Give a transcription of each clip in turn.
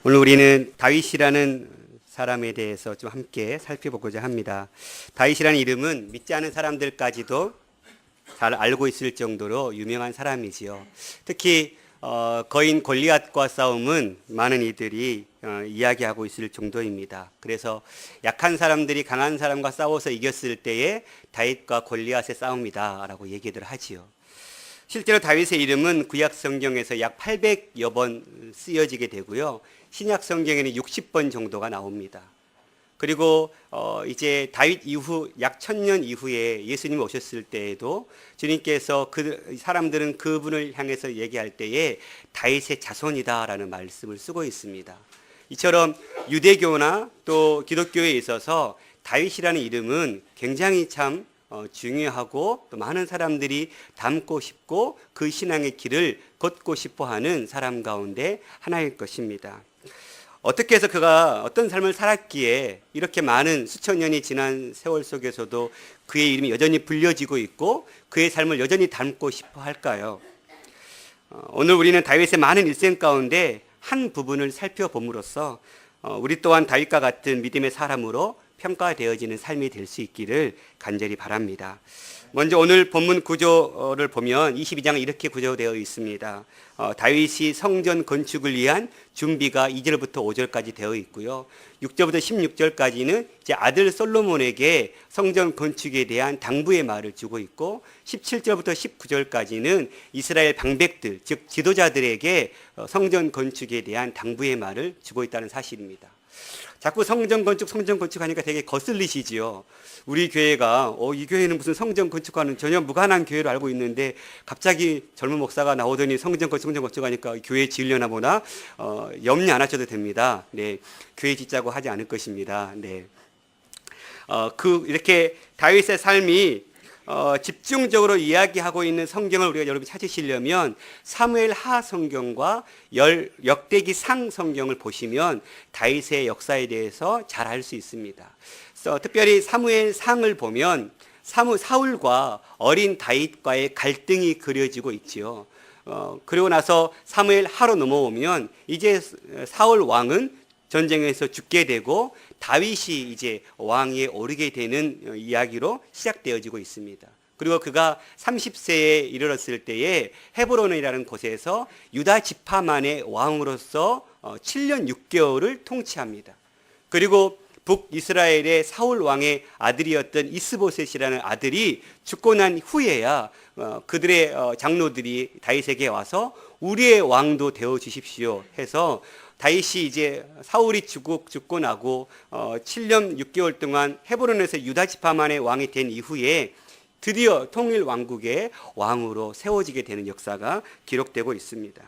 오늘 우리는 다윗이라는 사람에 대해서 좀 함께 살펴보고자 합니다. 다윗이라는 이름은 믿지 않은 사람들까지도 잘 알고 있을 정도로 유명한 사람이지요. 특히 거인 골리앗과 싸움은 많은 이들이 이야기하고 있을 정도입니다. 그래서 약한 사람들이 강한 사람과 싸워서 이겼을 때에 다윗과 골리앗의 싸움이다라고 얘기를 하지요. 실제로 다윗의 이름은 구약 성경에서 약 800여 번 쓰여지게 되고요. 신약 성경에는 60번 정도가 나옵니다. 그리고 이제 다윗 이후 약 1000년 이후에 예수님이 오셨을 때에도 주님께서 그 사람들은 그분을 향해서 얘기할 때에 다윗의 자손이다라는 말씀을 쓰고 있습니다. 이처럼 유대교나 또 기독교에 있어서 다윗이라는 이름은 굉장히 참 중요하고 또 많은 사람들이 닮고 싶고 그 신앙의 길을 걷고 싶어하는 사람 가운데 하나일 것입니다. 어떻게 해서 그가 어떤 삶을 살았기에 이렇게 많은 수천 년이 지난 세월 속에서도 그의 이름이 여전히 불려지고 있고 그의 삶을 여전히 닮고 싶어 할까요? 오늘 우리는 다윗의 많은 일생 가운데 한 부분을 살펴봄으로써 우리 또한 다윗과 같은 믿음의 사람으로 평가되어지는 삶이 될 수 있기를 간절히 바랍니다. 먼저 오늘 본문 구조를 보면 22장은 이렇게 구조되어 있습니다. 다윗이 성전 건축을 위한 준비가 2절부터 5절까지 되어 있고요. 6절부터 16절까지는 이제 아들 솔로몬에게 성전 건축에 대한 당부의 말을 주고 있고 17절부터 19절까지는 이스라엘 방백들, 즉 지도자들에게 성전 건축에 대한 당부의 말을 주고 있다는 사실입니다. 자꾸 성전 건축 하니까 되게 거슬리시지요. 우리 교회가 이 교회는 무슨 성전 건축과는 전혀 무관한 교회로 알고 있는데 갑자기 젊은 목사가 나오더니 성전 건축하니까 교회 지으려나 보나 염려 안 하셔도 됩니다. 네, 교회 짓자고 하지 않을 것입니다. 네, 이렇게 다윗의 삶이 집중적으로 이야기하고 있는 성경을 우리가 여러분 찾으시려면 사무엘 하 성경과 역대기 상 성경을 보시면 다윗의 역사에 대해서 잘 알 수 있습니다. 그래서 특별히 사무엘 상을 보면 사울과 어린 다윗과의 갈등이 그려지고 있지요. 그리고 나서 사무엘 하로 넘어오면 이제 사울 왕은 전쟁에서 죽게 되고 다윗이 이제 왕위에 오르게 되는 이야기로 시작되어지고 있습니다. 그리고 그가 30세에 이르렀을 때에 헤브론이라는 곳에서 유다 지파만의 왕으로서 7년 6개월을 통치합니다. 그리고 북이스라엘의 사울 왕의 아들이었던 이스보셋이라는 아들이 죽고 난 후에야 그들의 장로들이 다윗에게 와서 우리의 왕도 되어 주십시오 해서 다윗이 이제 사울이 죽고 나고 7년 6개월 동안 헤브론에서 유다 지파만의 왕이 된 이후에 드디어 통일 왕국의 왕으로 세워지게 되는 역사가 기록되고 있습니다.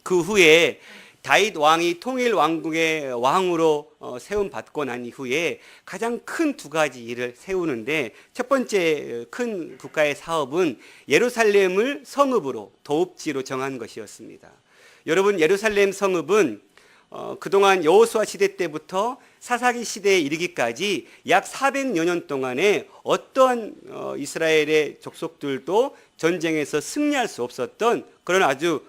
그 후에 다윗 왕이 통일 왕국의 왕으로 세움 받고 난 이후에 가장 큰 두 가지 일을 세우는데 첫 번째 큰 국가의 사업은 예루살렘을 성읍으로 도읍지로 정한 것이었습니다. 여러분, 예루살렘 성읍은 그동안 여호수아 시대 때부터 사사기 시대에 이르기까지 약 400여 년 동안에 어떠한 이스라엘의 족속들도 전쟁에서 승리할 수 없었던 그런 아주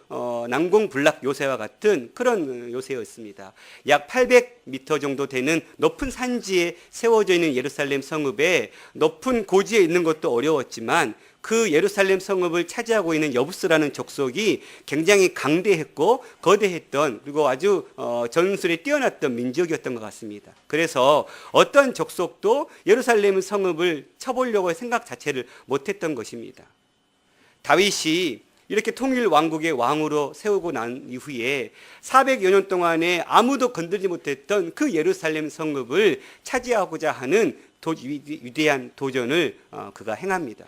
난공불락 요새와 같은 그런 요새였습니다. 약 800m 정도 되는 높은 산지에 세워져 있는 예루살렘 성읍에 높은 고지에 있는 것도 어려웠지만 그 예루살렘 성읍을 차지하고 있는 여부스라는 족속이 굉장히 강대했고 거대했던 그리고 아주 전술에 뛰어났던 민족이었던 것 같습니다. 그래서 어떤 족속도 예루살렘 성읍을 쳐보려고 생각 자체를 못했던 것입니다. 다윗이 이렇게 통일 왕국의 왕으로 세우고 난 이후에 400여 년 동안에 아무도 건들지 못했던 그 예루살렘 성읍을 차지하고자 하는 위대한 도전을 그가 행합니다.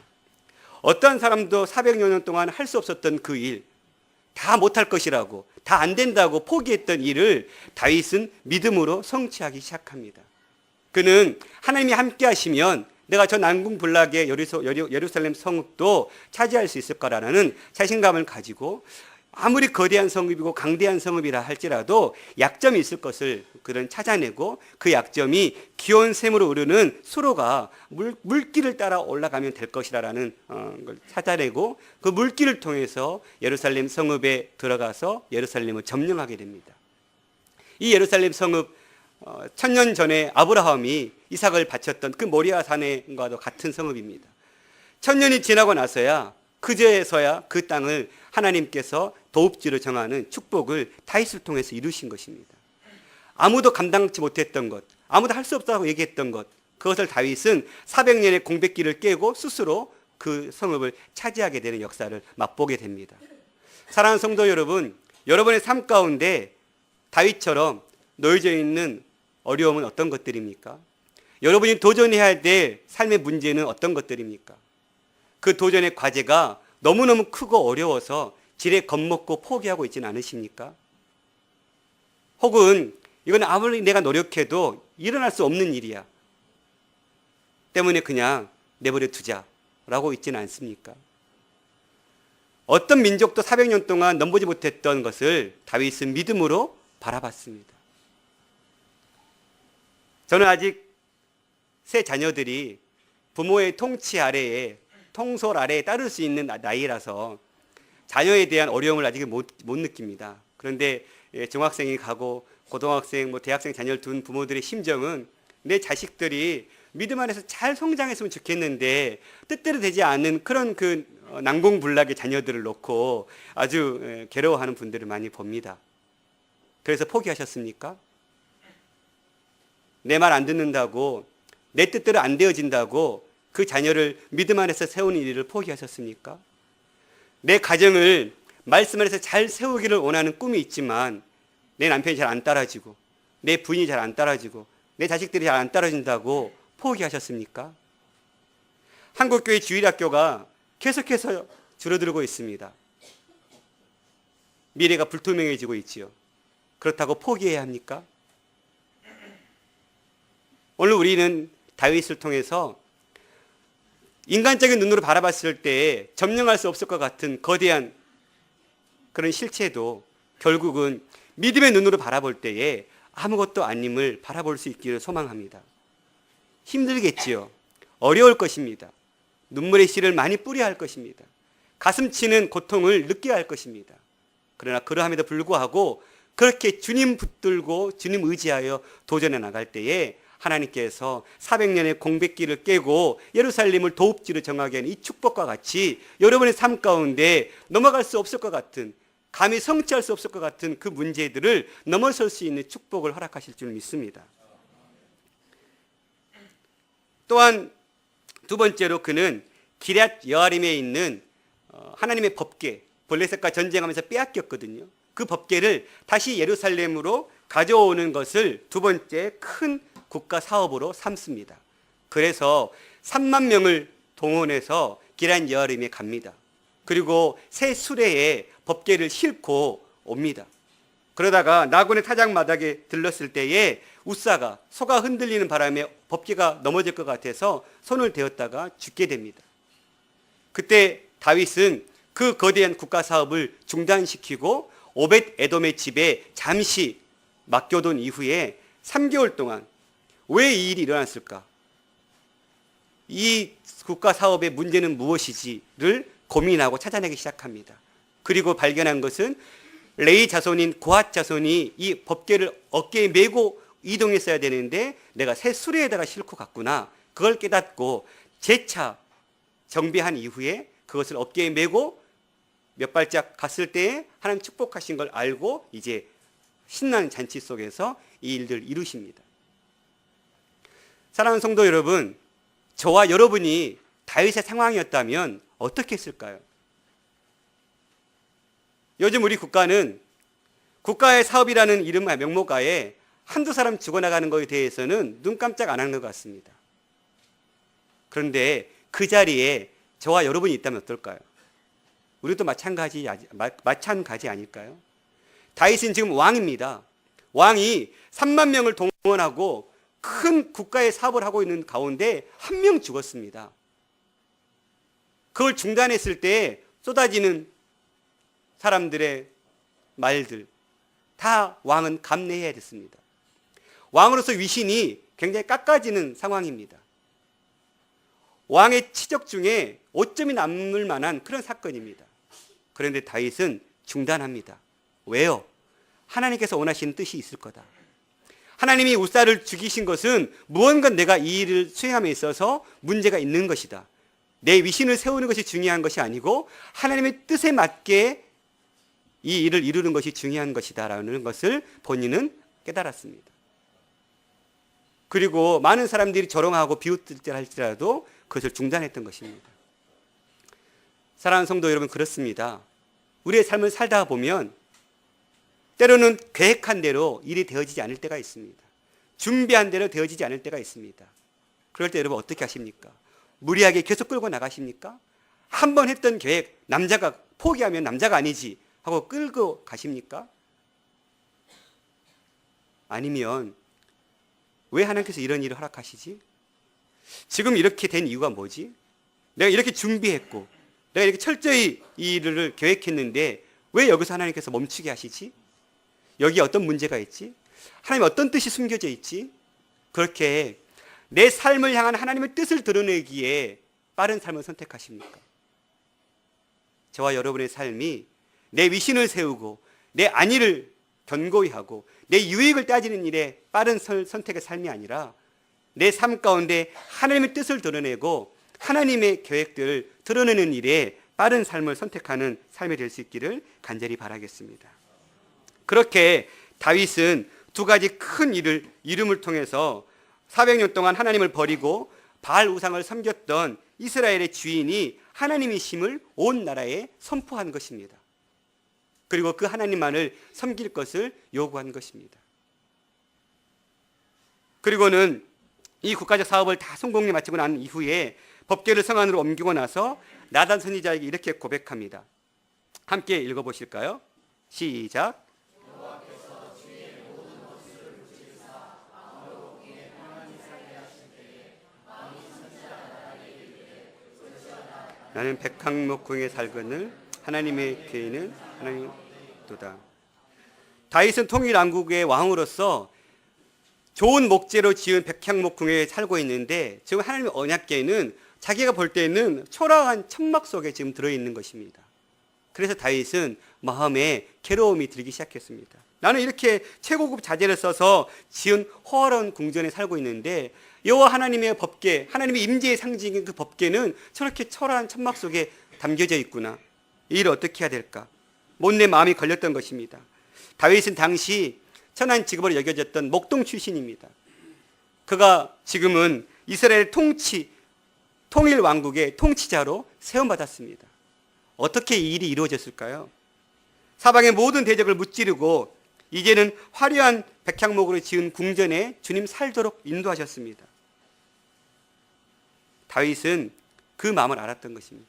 어떠한 사람도 400여 년 동안 할 수 없었던 그 일, 다 못할 것이라고, 다 안 된다고 포기했던 일을 다윗은 믿음으로 성취하기 시작합니다. 그는 하나님이 함께 하시면 내가 저 난공불락의 예루살렘 성읍도 차지할 수 있을 거라는 자신감을 가지고 아무리 거대한 성읍이고 강대한 성읍이라 할지라도 약점이 있을 것을 그는 찾아내고 그 약점이 기온샘으로 오르는 수로가 물길을 따라 올라가면 될 것이라는 걸 찾아내고 그 물길을 통해서 예루살렘 성읍에 들어가서 예루살렘을 점령하게 됩니다. 이 예루살렘 성읍 1000년 전에 아브라함이 이삭을 바쳤던 그 모리아 산과도 같은 성읍입니다. 1000년이 지나고 나서야 그제서야 그 땅을 하나님께서 도읍지로 정하는 축복을 다윗을 통해서 이루신 것입니다. 아무도 감당치 못했던 것, 아무도 할 수 없다고 얘기했던 것, 그것을 다윗은 400년의 공백기를 깨고 스스로 그 성읍을 차지하게 되는 역사를 맛보게 됩니다. 사랑하는 성도 여러분, 여러분의 삶 가운데 다윗처럼 놓여져 있는 어려움은 어떤 것들입니까? 여러분이 도전해야 될 삶의 문제는 어떤 것들입니까? 그 도전의 과제가 너무너무 크고 어려워서 지레 겁먹고 포기하고 있지는 않으십니까? 혹은 이건 아무리 내가 노력해도 일어날 수 없는 일이야 때문에 그냥 내버려 두자라고 있지는 않습니까? 어떤 민족도 400년 동안 넘보지 못했던 것을 다윗은 믿음으로 바라봤습니다. 저는 아직 새 자녀들이 부모의 통치 아래에, 통솔 아래에 따를 수 있는 나이라서 자녀에 대한 어려움을 아직 못 느낍니다. 그런데 중학생이 가고 고등학생, 대학생 자녀를 둔 부모들의 심정은 내 자식들이 믿음 안에서 잘 성장했으면 좋겠는데 뜻대로 되지 않는 그런 난공불락의 자녀들을 놓고 아주 괴로워하는 분들을 많이 봅니다. 그래서 포기하셨습니까? 내 말 안 듣는다고, 내 뜻대로 안 되어진다고 그 자녀를 믿음 안에서 세우는 일을 포기하셨습니까? 내 가정을 말씀 안에서 잘 세우기를 원하는 꿈이 있지만 내 남편이 잘 안 따라지고 내 부인이 잘 안 따라지고 내 자식들이 잘 안 따라진다고 포기하셨습니까? 한국교회 주일학교가 계속해서 줄어들고 있습니다. 미래가 불투명해지고 있지요. 그렇다고 포기해야 합니까? 오늘 우리는 다윗을 통해서 인간적인 눈으로 바라봤을 때 점령할 수 없을 것 같은 거대한 그런 실체도 결국은 믿음의 눈으로 바라볼 때에 아무것도 아님을 바라볼 수 있기를 소망합니다. 힘들겠지요. 어려울 것입니다. 눈물의 씨를 많이 뿌려야 할 것입니다. 가슴 치는 고통을 느껴야 할 것입니다. 그러나 그러함에도 불구하고 그렇게 주님 붙들고 주님 의지하여 도전해 나갈 때에 하나님께서 400년의 공백기를 깨고 예루살렘을 도읍지로 정하게 하는 이 축복과 같이 여러분의 삶 가운데 넘어갈 수 없을 것 같은, 감히 성취할 수 없을 것 같은 그 문제들을 넘어설 수 있는 축복을 허락하실 줄 믿습니다. 또한 두 번째로 그는 기럇 여아림에 있는 하나님의 법궤, 블레셋과 전쟁하면서 빼앗겼거든요. 그 법궤를 다시 예루살렘으로 가져오는 것을 두 번째 큰 국가 사업으로 삼습니다. 그래서 3만 명을 동원해서 기럇 여아림에 갑니다. 그리고 새 수레에 법궤를 싣고 옵니다. 그러다가 나군의 타작마당에 들렀을 때에 웃사가 소가 흔들리는 바람에 법궤가 넘어질 것 같아서 손을 대었다가 죽게 됩니다. 그때 다윗은 그 거대한 국가 사업을 중단시키고 오벳 에돔의 집에 잠시 맡겨둔 이후에 3개월 동안 왜 이 일이 일어났을까? 이 국가 사업의 문제는 무엇이지를 고민하고 찾아내기 시작합니다. 그리고 발견한 것은 레위 자손인 고핫 자손이 이 법궤를 어깨에 메고 이동했어야 되는데 내가 새 수레에다가 싣고 갔구나. 그걸 깨닫고 재차 정비한 이후에 그것을 어깨에 메고 몇 발짝 갔을 때에 하나님 축복하신 걸 알고 이제 신나는 잔치 속에서 이 일들을 이루십니다. 사랑하는 성도 여러분, 저와 여러분이 다윗의 상황이었다면 어떻게 했을까요? 요즘 우리 국가는 국가의 사업이라는 이름과 명목하에 한두 사람 죽어나가는 것에 대해서는 눈 깜짝 안 하는 것 같습니다. 그런데 그 자리에 저와 여러분이 있다면 어떨까요? 우리도 마찬가지 아닐까요? 다윗은 지금 왕입니다. 왕이 3만 명을 동원하고 큰 국가의 사업을 하고 있는 가운데 한 명 죽었습니다. 그걸 중단했을 때 쏟아지는 사람들의 말들 다 왕은 감내해야 됐습니다. 왕으로서 위신이 굉장히 깎아지는 상황입니다. 왕의 치적 중에 오점이 남을 만한 그런 사건입니다. 그런데 다윗은 중단합니다. 왜요? 하나님께서 원하시는 뜻이 있을 거다. 하나님이 우사를 죽이신 것은 무언가 내가 이 일을 수행함에 있어서 문제가 있는 것이다. 내 위신을 세우는 것이 중요한 것이 아니고 하나님의 뜻에 맞게 이 일을 이루는 것이 중요한 것이다 라는 것을 본인은 깨달았습니다. 그리고 많은 사람들이 조롱하고 비웃을지라도 그것을 중단했던 것입니다. 사랑하는 성도 여러분, 그렇습니다. 우리의 삶을 살다 보면 때로는 계획한 대로 일이 되어지지 않을 때가 있습니다. 준비한 대로 되어지지 않을 때가 있습니다. 그럴 때 여러분 어떻게 하십니까? 무리하게 계속 끌고 나가십니까? 한 번 했던 계획, 남자가 포기하면 남자가 아니지 하고 끌고 가십니까? 아니면 왜 하나님께서 이런 일을 허락하시지? 지금 이렇게 된 이유가 뭐지? 내가 이렇게 준비했고 내가 이렇게 철저히 이 일을 계획했는데 왜 여기서 하나님께서 멈추게 하시지? 여기에 어떤 문제가 있지? 하나님 어떤 뜻이 숨겨져 있지? 그렇게 내 삶을 향한 하나님의 뜻을 드러내기에 빠른 삶을 선택하십니까? 저와 여러분의 삶이 내 위신을 세우고 내 안위를 견고히 하고 내 유익을 따지는 일에 빠른 선택의 삶이 아니라 내 삶 가운데 하나님의 뜻을 드러내고 하나님의 계획들을 드러내는 일에 빠른 삶을 선택하는 삶이 될 수 있기를 간절히 바라겠습니다. 그렇게 다윗은 두 가지 큰 일을 이름을 통해서 400년 동안 하나님을 버리고 바알 우상을 섬겼던 이스라엘의 주인이 하나님이심을 온 나라에 선포한 것입니다. 그리고 그 하나님만을 섬길 것을 요구한 것입니다. 그리고는 이 국가적 사업을 다 성공에 마치고 난 이후에 법궤를 성 안으로 옮기고 나서 나단 선지자에게 이렇게 고백합니다. 함께 읽어보실까요? 시작. 나는 백항목 궁에 살거늘 하나님의 계획은 하나님도다. 다윗은 통일 왕국의 왕으로서 좋은 목재로 지은 백향목 궁에 살고 있는데 지금 하나님의 언약궤는 자기가 볼 때는 초라한 천막 속에 지금 들어있는 것입니다. 그래서 다윗은 마음에 괴로움이 들기 시작했습니다. 나는 이렇게 최고급 자재를 써서 지은 호화로운 궁전에 살고 있는데 여호와 하나님의 법궤, 하나님의 임재의 상징인 그 법궤는 저렇게 초라한 천막 속에 담겨져 있구나. 이 일을 어떻게 해야 될까? 못내 마음이 걸렸던 것입니다. 다윗은 당시 천한 직업으로 여겨졌던 목동 출신입니다. 그가 지금은 이스라엘 통일 왕국의 통치자로 세움받았습니다. 어떻게 이 일이 이루어졌을까요? 사방의 모든 대적을 무찌르고 이제는 화려한 백향목으로 지은 궁전에 주님 살도록 인도하셨습니다. 다윗은 그 마음을 알았던 것입니다.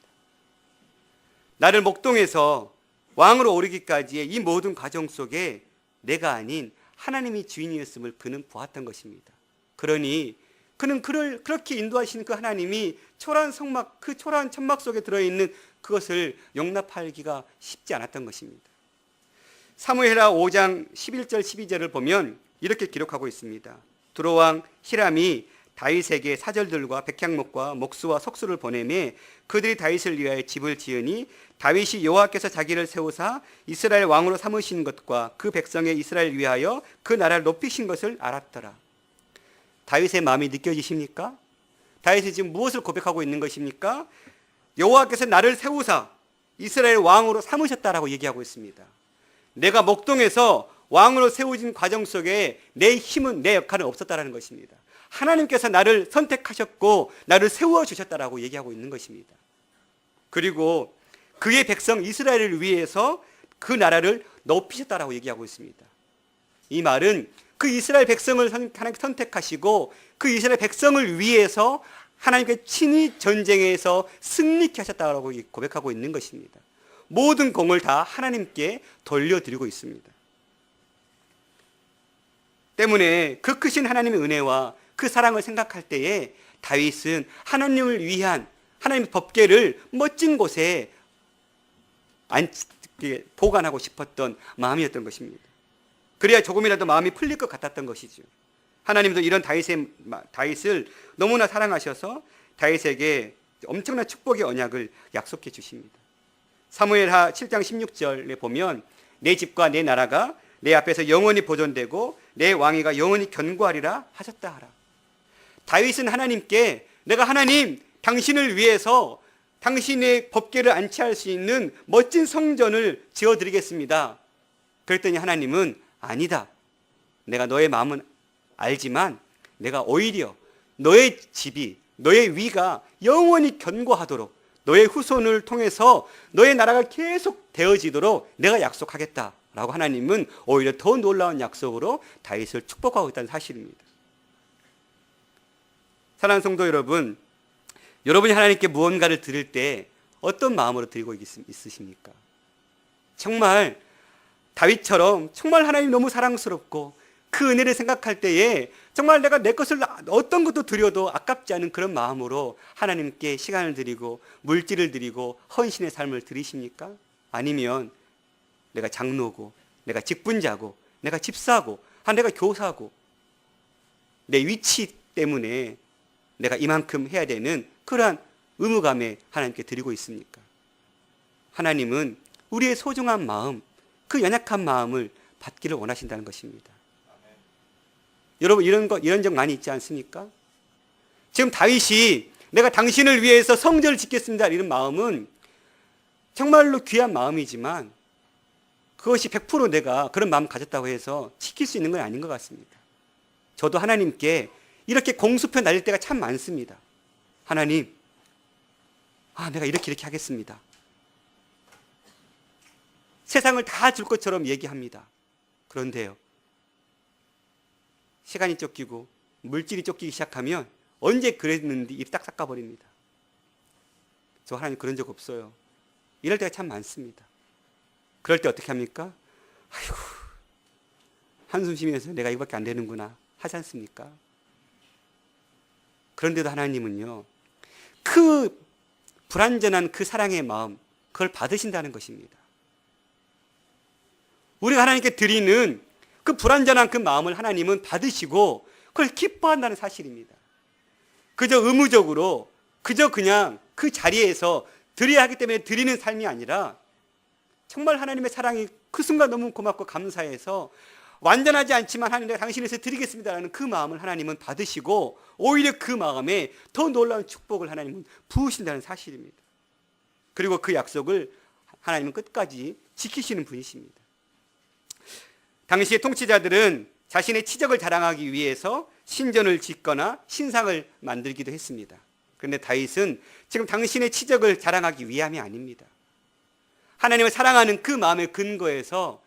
나를 목동에서 왕으로 오르기까지의 이 모든 과정 속에 내가 아닌 하나님이 주인이었음을 그는 보았던 것입니다. 그러니 그는 그를 그렇게 인도하시는 그 하나님이 초라한 성막, 그 초라한 천막 속에 들어있는 그것을 용납하기가 쉽지 않았던 것입니다. 사무엘하 5장 11절 12절을 보면 이렇게 기록하고 있습니다. 두로왕 히람이 다윗에게 사절들과 백향목과 목수와 석수를 보내매 그들이 다윗을 위하여 집을 지으니 다윗이 여호와께서 자기를 세우사 이스라엘 왕으로 삼으신 것과 그 백성의 이스라엘 위하여 그 나라를 높이신 것을 알았더라. 다윗의 마음이 느껴지십니까? 다윗이 지금 무엇을 고백하고 있는 것입니까? 여호와께서 나를 세우사 이스라엘 왕으로 삼으셨다라고 얘기하고 있습니다. 내가 목동에서 왕으로 세워진 과정 속에 내 힘은, 내 역할은 없었다라는 것입니다. 하나님께서 나를 선택하셨고 나를 세워주셨다라고 얘기하고 있는 것입니다. 그리고 그의 백성 이스라엘을 위해서 그 나라를 높이셨다라고 얘기하고 있습니다. 이 말은 그 이스라엘 백성을 하나님께 선택하시고 그 이스라엘 백성을 위해서 하나님께 친히 전쟁에서 승리케 하셨다라고 고백하고 있는 것입니다. 모든 공을 다 하나님께 돌려드리고 있습니다. 때문에 그 크신 하나님의 은혜와 그 사랑을 생각할 때에 다윗은 하나님을 위한 하나님의 법궤를 멋진 곳에 보관하고 싶었던 마음이었던 것입니다. 그래야 조금이라도 마음이 풀릴 것 같았던 것이죠. 하나님도 이런 다윗을 너무나 사랑하셔서 다윗에게 엄청난 축복의 언약을 약속해 주십니다. 사무엘하 7장 16절에 보면 내 집과 내 나라가 내 앞에서 영원히 보존되고 내 왕위가 영원히 견고하리라 하셨다 하라. 다윗은 하나님께 내가 하나님 당신을 위해서 당신의 법궤를 안치할 수 있는 멋진 성전을 지어드리겠습니다. 그랬더니 하나님은 아니다. 내가 너의 마음은 알지만 내가 오히려 너의 집이 너의 위가 영원히 견고하도록 너의 후손을 통해서 너의 나라가 계속 되어지도록 내가 약속하겠다라고 하나님은 오히려 더 놀라운 약속으로 다윗을 축복하고 있다는 사실입니다. 사랑하는 성도 여러분, 여러분이 하나님께 무언가를 드릴 때 어떤 마음으로 드리고 있으십니까? 정말 다윗처럼 정말 하나님 너무 사랑스럽고 그 은혜를 생각할 때에 정말 내가 내 것을 어떤 것도 드려도 아깝지 않은 그런 마음으로 하나님께 시간을 드리고 물질을 드리고 헌신의 삶을 드리십니까? 아니면 내가 장로고 내가 직분자고 내가 집사고 내가 교사고 내 위치 때문에 내가 이만큼 해야 되는 그러한 의무감에 하나님께 드리고 있습니까? 하나님은 우리의 소중한 마음, 그 연약한 마음을 받기를 원하신다는 것입니다. 여러분 이런 적 많이 있지 않습니까? 지금 다윗이 내가 당신을 위해서 성전을 짓겠습니다 이런 마음은 정말로 귀한 마음이지만 그것이 100% 내가 그런 마음 가졌다고 해서 지킬 수 있는 건 아닌 것 같습니다. 저도 하나님께 이렇게 공수표 날릴 때가 참 많습니다. 하나님, 내가 이렇게 하겠습니다. 세상을 다 줄 것처럼 얘기합니다. 그런데요, 시간이 쫓기고 물질이 쫓기기 시작하면 언제 그랬는지 입 딱 닦아버립니다. 저 하나님 그런 적 없어요. 이럴 때가 참 많습니다. 그럴 때 어떻게 합니까? 아이고, 한숨 쉬면서 내가 이거밖에 안 되는구나 하지 않습니까? 그런데도 하나님은요, 그 불완전한 그 사랑의 마음, 그걸 받으신다는 것입니다. 우리가 하나님께 드리는 그 불완전한 그 마음을 하나님은 받으시고 그걸 기뻐한다는 사실입니다. 그저 의무적으로 그저 그냥 그 자리에서 드려야 하기 때문에 드리는 삶이 아니라 정말 하나님의 사랑이 그 순간 너무 고맙고 감사해서 완전하지 않지만 하나님 내가 당신을 위해서 드리겠습니다라는 그 마음을 하나님은 받으시고 오히려 그 마음에 더 놀라운 축복을 하나님은 부으신다는 사실입니다. 그리고 그 약속을 하나님은 끝까지 지키시는 분이십니다. 당시의 통치자들은 자신의 치적을 자랑하기 위해서 신전을 짓거나 신상을 만들기도 했습니다. 그런데 다윗은 지금 당신의 치적을 자랑하기 위함이 아닙니다. 하나님을 사랑하는 그 마음의 근거에서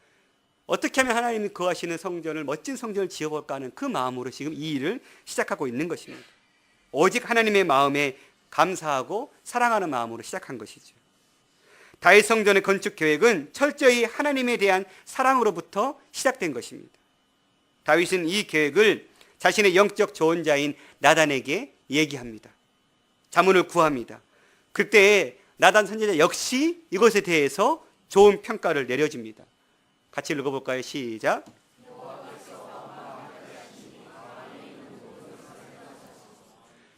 어떻게 하면 하나님이 거하시는 성전을, 멋진 성전을 지어볼까 하는 그 마음으로 지금 이 일을 시작하고 있는 것입니다. 오직 하나님의 마음에 감사하고 사랑하는 마음으로 시작한 것이죠. 다윗 성전의 건축 계획은 철저히 하나님에 대한 사랑으로부터 시작된 것입니다. 다윗은 이 계획을 자신의 영적 조언자인 나단에게 얘기합니다. 자문을 구합니다. 그때 나단 선지자 역시 이것에 대해서 좋은 평가를 내려줍니다. 같이 읽어볼까요? 시작.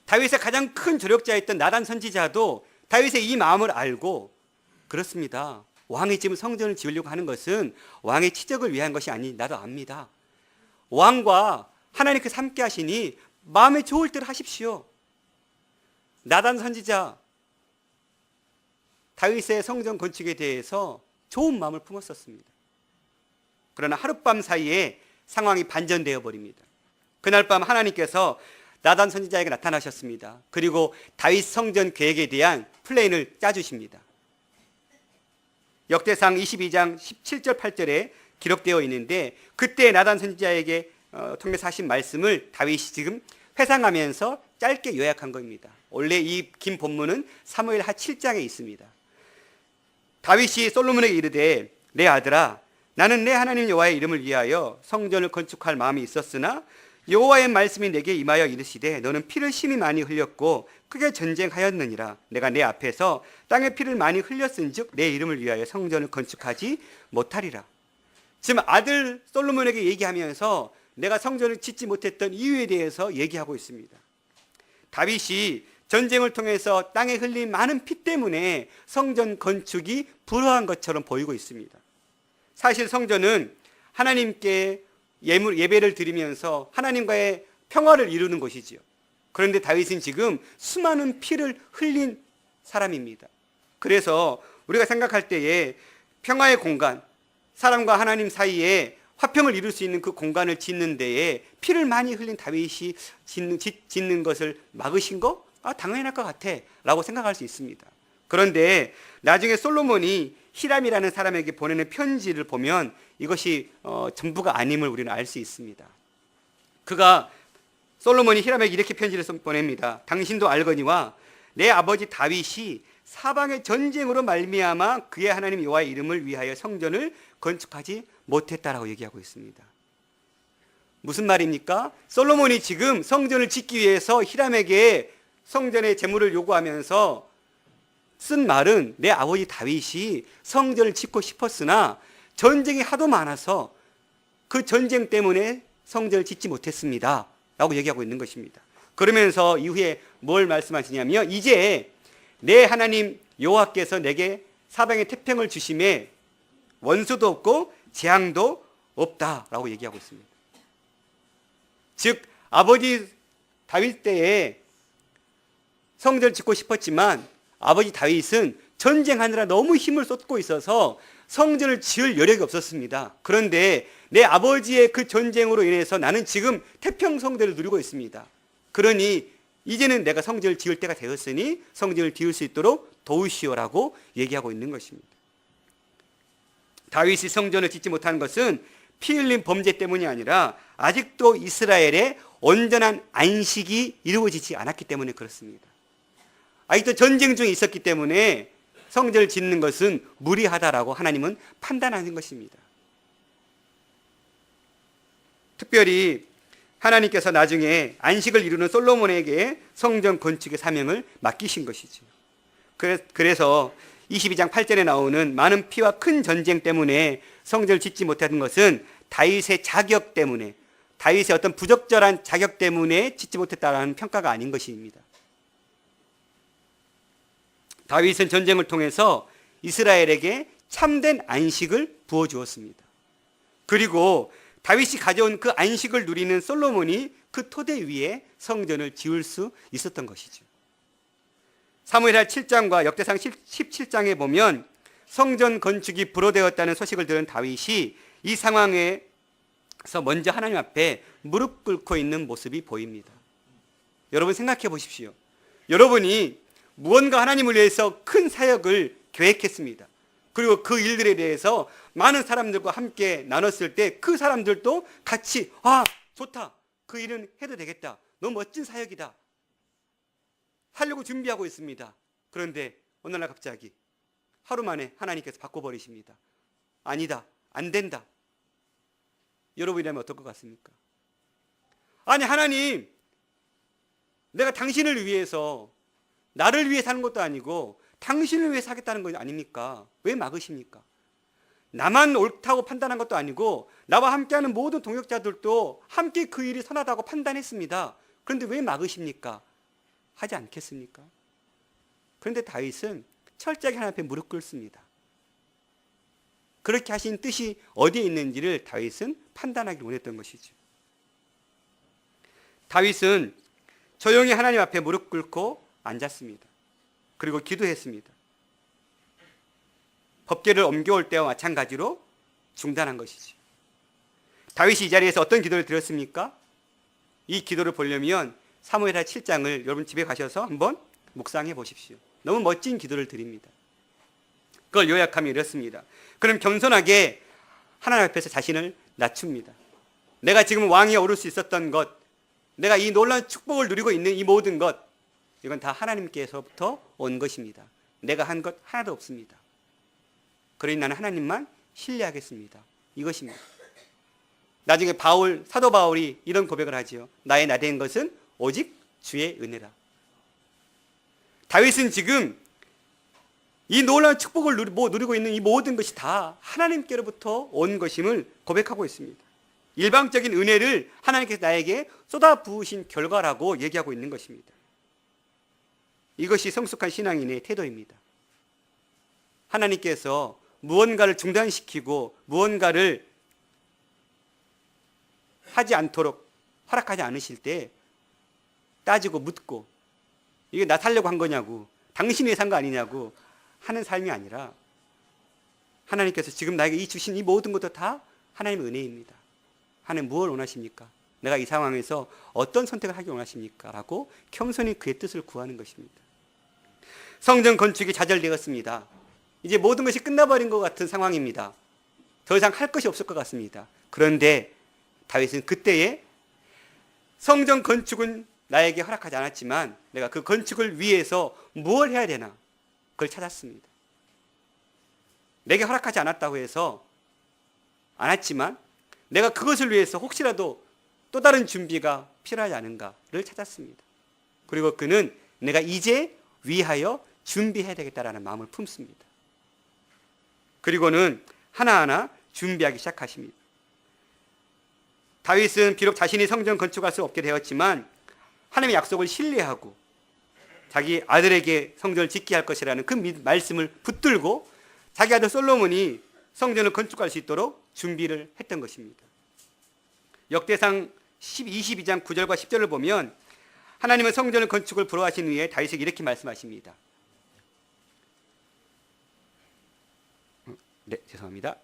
다윗의 가장 큰 조력자였던 나단 선지자도 다윗의 이 마음을 알고 그렇습니다. 왕이 지금 성전을 지으려고 하는 것은 왕의 치적을 위한 것이 아니 나도 압니다. 왕과 하나님께서 함께 하시니 마음에 좋을 대로 하십시오. 나단 선지자 다윗의 성전 건축에 대해서 좋은 마음을 품었었습니다. 그러나 하룻밤 사이에 상황이 반전되어 버립니다. 그날 밤 하나님께서 나단 선지자에게 나타나셨습니다. 그리고 다윗 성전 계획에 대한 플랜을 짜주십니다. 역대상 22장 17절 8절에 기록되어 있는데 그때 나단 선지자에게 통해서 하신 말씀을 다윗이 지금 회상하면서 짧게 요약한 겁니다. 원래 이 긴 본문은 사무엘 하 7장에 있습니다. 다윗이 솔로몬에게 이르되 내 아들아 나는 내 하나님 여호와의 이름을 위하여 성전을 건축할 마음이 있었으나 여호와의 말씀이 내게 임하여 이르시되 너는 피를 심히 많이 흘렸고 크게 전쟁하였느니라. 내가 내 앞에서 땅에 피를 많이 흘렸은즉 내 이름을 위하여 성전을 건축하지 못하리라. 지금 아들 솔로몬에게 얘기하면서 내가 성전을 짓지 못했던 이유에 대해서 얘기하고 있습니다. 다윗이 전쟁을 통해서 땅에 흘린 많은 피 때문에 성전 건축이 불허한 것처럼 보이고 있습니다. 사실 성전은 하나님께 예배를 드리면서 하나님과의 평화를 이루는 것이지요. 그런데 다윗은 지금 수많은 피를 흘린 사람입니다. 그래서 우리가 생각할 때에 평화의 공간, 사람과 하나님 사이에 화평을 이룰 수 있는 그 공간을 짓는 데에 피를 많이 흘린 다윗이 짓는 것을 막으신 거? 당연할 것 같아 라고 생각할 수 있습니다. 그런데 나중에 솔로몬이 히람이라는 사람에게 보내는 편지를 보면 이것이 전부가 아님을 우리는 알 수 있습니다. 솔로몬이 히람에게 이렇게 편지를 보냅니다. 당신도 알거니와 내 아버지 다윗이 사방의 전쟁으로 말미암아 그의 하나님 여호와의 이름을 위하여 성전을 건축하지 못했다라고 얘기하고 있습니다. 무슨 말입니까? 솔로몬이 지금 성전을 짓기 위해서 히람에게 성전의 제물을 요구하면서 쓴 말은 내 아버지 다윗이 성전을 짓고 싶었으나 전쟁이 하도 많아서 그 전쟁 때문에 성전을 짓지 못했습니다 라고 얘기하고 있는 것입니다. 그러면서 이후에 뭘 말씀하시냐면 이제 내 하나님 여호와께서 내게 사방에 태평을 주심에 원수도 없고 재앙도 없다라고 얘기하고 있습니다. 즉 아버지 다윗 때에 성전을 짓고 싶었지만 아버지 다윗은 전쟁하느라 너무 힘을 쏟고 있어서 성전을 지을 여력이 없었습니다. 그런데 내 아버지의 그 전쟁으로 인해서 나는 지금 태평성대를 누리고 있습니다. 그러니 이제는 내가 성전을 지을 때가 되었으니 성전을 지을 수 있도록 도우시오라고 얘기하고 있는 것입니다. 다윗이 성전을 짓지 못한 것은 피 흘린 범죄 때문이 아니라 아직도 이스라엘의 온전한 안식이 이루어지지 않았기 때문에 그렇습니다. 아직도 전쟁 중에 있었기 때문에 성전을 짓는 것은 무리하다라고 하나님은 판단하는 것입니다. 특별히 하나님께서 나중에 안식을 이루는 솔로몬에게 성전 건축의 사명을 맡기신 것이죠. 그래서 22장 8절에 나오는 많은 피와 큰 전쟁 때문에 성전을 짓지 못하는 것은 다윗의 자격 때문에, 다윗의 어떤 부적절한 자격 때문에 짓지 못했다라는 평가가 아닌 것입니다. 다윗은 전쟁을 통해서 이스라엘에게 참된 안식을 부어주었습니다. 그리고 다윗이 가져온 그 안식을 누리는 솔로몬이 그 토대 위에 성전을 지을 수 있었던 것이죠. 사무엘하 7장과 역대상 17장에 보면 성전 건축이 불허되었다는 소식을 들은 다윗이 이 상황에서 먼저 하나님 앞에 무릎 꿇고 있는 모습이 보입니다. 여러분 생각해 보십시오. 여러분이 무언가 하나님을 위해서 큰 사역을 계획했습니다. 그리고 그 일들에 대해서 많은 사람들과 함께 나눴을 때 그 사람들도 같이 좋다, 그 일은 해도 되겠다, 너무 멋진 사역이다 하려고 준비하고 있습니다. 그런데 어느 날 갑자기 하루 만에 하나님께서 바꿔버리십니다. 아니다, 안 된다. 여러분이라면 어떨 것 같습니까? 아니 하나님, 내가 당신을 위해서, 나를 위해 사는 것도 아니고 당신을 위해 사겠다는 거 아닙니까? 왜 막으십니까? 나만 옳다고 판단한 것도 아니고 나와 함께하는 모든 동역자들도 함께 그 일이 선하다고 판단했습니다. 그런데 왜 막으십니까? 하지 않겠습니까? 그런데 다윗은 철저하게 하나님 앞에 무릎 꿇습니다. 그렇게 하신 뜻이 어디에 있는지를 다윗은 판단하기 원했던 것이죠. 다윗은 조용히 하나님 앞에 무릎 꿇고 앉았습니다. 그리고 기도했습니다. 법궤를 옮겨올 때와 마찬가지로 중단한 것이죠. 다윗이 이 자리에서 어떤 기도를 드렸습니까? 이 기도를 보려면 사무엘하 7장을 여러분 집에 가셔서 한번 묵상해 보십시오. 너무 멋진 기도를 드립니다. 그걸 요약하면 이렇습니다. 그럼 겸손하게 하나님 앞에서 자신을 낮춥니다. 내가 지금 왕위에 오를 수 있었던 것, 내가 이 놀라운 축복을 누리고 있는 이 모든 것, 이건 다 하나님께서부터 온 것입니다. 내가 한 것 하나도 없습니다. 그러니 나는 하나님만 신뢰하겠습니다. 이것입니다. 나중에 사도 바울이 이런 고백을 하지요. 나의 나된 것은 오직 주의 은혜라. 다윗은 지금 이 놀라운 축복을 누리고 있는 이 모든 것이 다 하나님께로부터 온 것임을 고백하고 있습니다. 일방적인 은혜를 하나님께서 나에게 쏟아 부으신 결과라고 얘기하고 있는 것입니다. 이것이 성숙한 신앙인의 태도입니다. 하나님께서 무언가를 중단시키고 무언가를 하지 않도록 허락하지 않으실 때 따지고 묻고 이게 나 살려고 한 거냐고, 당신이 위해 산 거 아니냐고 하는 삶이 아니라 하나님께서 지금 나에게 이 주신 이 모든 것도 다 하나님의 은혜입니다. 하나님 무엇을 원하십니까? 내가 이 상황에서 어떤 선택을 하기 원하십니까? 라고 겸손히 그의 뜻을 구하는 것입니다. 성전 건축이 좌절되었습니다. 이제 모든 것이 끝나버린 것 같은 상황입니다. 더 이상 할 것이 없을 것 같습니다. 그런데 다윗은 그때에 성전 건축은 나에게 허락하지 않았지만 내가 그 건축을 위해서 무엇을 해야 되나 그걸 찾았습니다. 내게 허락하지 않았다고 해서 않았지만 내가 그것을 위해서 혹시라도 또 다른 준비가 필요하지 않은가를 찾았습니다. 그리고 그는 내가 이제 위하여 준비해야 되겠다라는 마음을 품습니다. 그리고는 하나하나 준비하기 시작하십니다. 다윗은 비록 자신이 성전 건축할 수 없게 되었지만 하나님의 약속을 신뢰하고 자기 아들에게 성전을 짓게 할 것이라는 그 말씀을 붙들고 자기 아들 솔로몬이 성전을 건축할 수 있도록 준비를 했던 것입니다. 역대상 22장 9절과 10절을 보면 하나님은 성전을 건축을 불허하신 후에 다윗에게 이렇게 말씀하십니다. 네, 죄송합니다.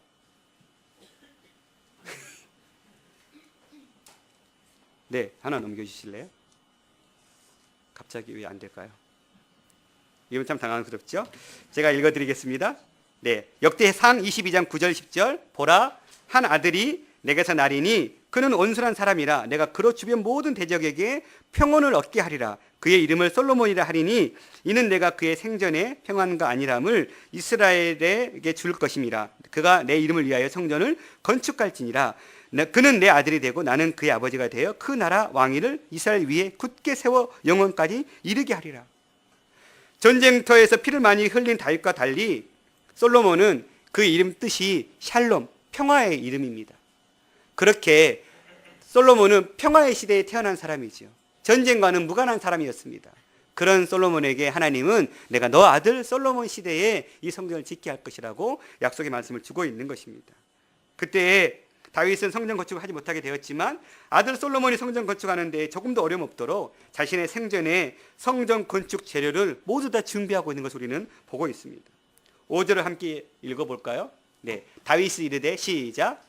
네, 하나 넘겨주실래요? 갑자기 왜 안 될까요? 이건 참 당황스럽죠? 제가 읽어드리겠습니다. 네, 역대상 22장 9절 10절 보라, 한 아들이 내게서 나리니 그는 온순한 사람이라 내가 그로 주변 모든 대적에게 평온을 얻게 하리라. 그의 이름을 솔로몬이라 하리니 이는 내가 그의 생전에 평안과 안일함을 이스라엘에게 줄 것임이라. 그가 내 이름을 위하여 성전을 건축할지니라. 그는 내 아들이 되고 나는 그의 아버지가 되어 그 나라 왕위를 이스라엘 위에 굳게 세워 영원까지 이르게 하리라. 전쟁터에서 피를 많이 흘린 다윗과 달리 솔로몬은 그 이름 뜻이 샬롬, 평화의 이름입니다. 그렇게 솔로몬은 평화의 시대에 태어난 사람이죠. 전쟁과는 무관한 사람이었습니다. 그런 솔로몬에게 하나님은 내가 너 아들 솔로몬 시대에 이 성전을 짓게 할 것이라고 약속의 말씀을 주고 있는 것입니다. 그때 다윗은 성전 건축을 하지 못하게 되었지만 아들 솔로몬이 성전 건축하는 데 조금 더 어려움 없도록 자신의 생전에 성전 건축 재료를 모두 다 준비하고 있는 것을 우리는 보고 있습니다. 5절을 함께 읽어볼까요? 네, 다윗이 이르되 시작.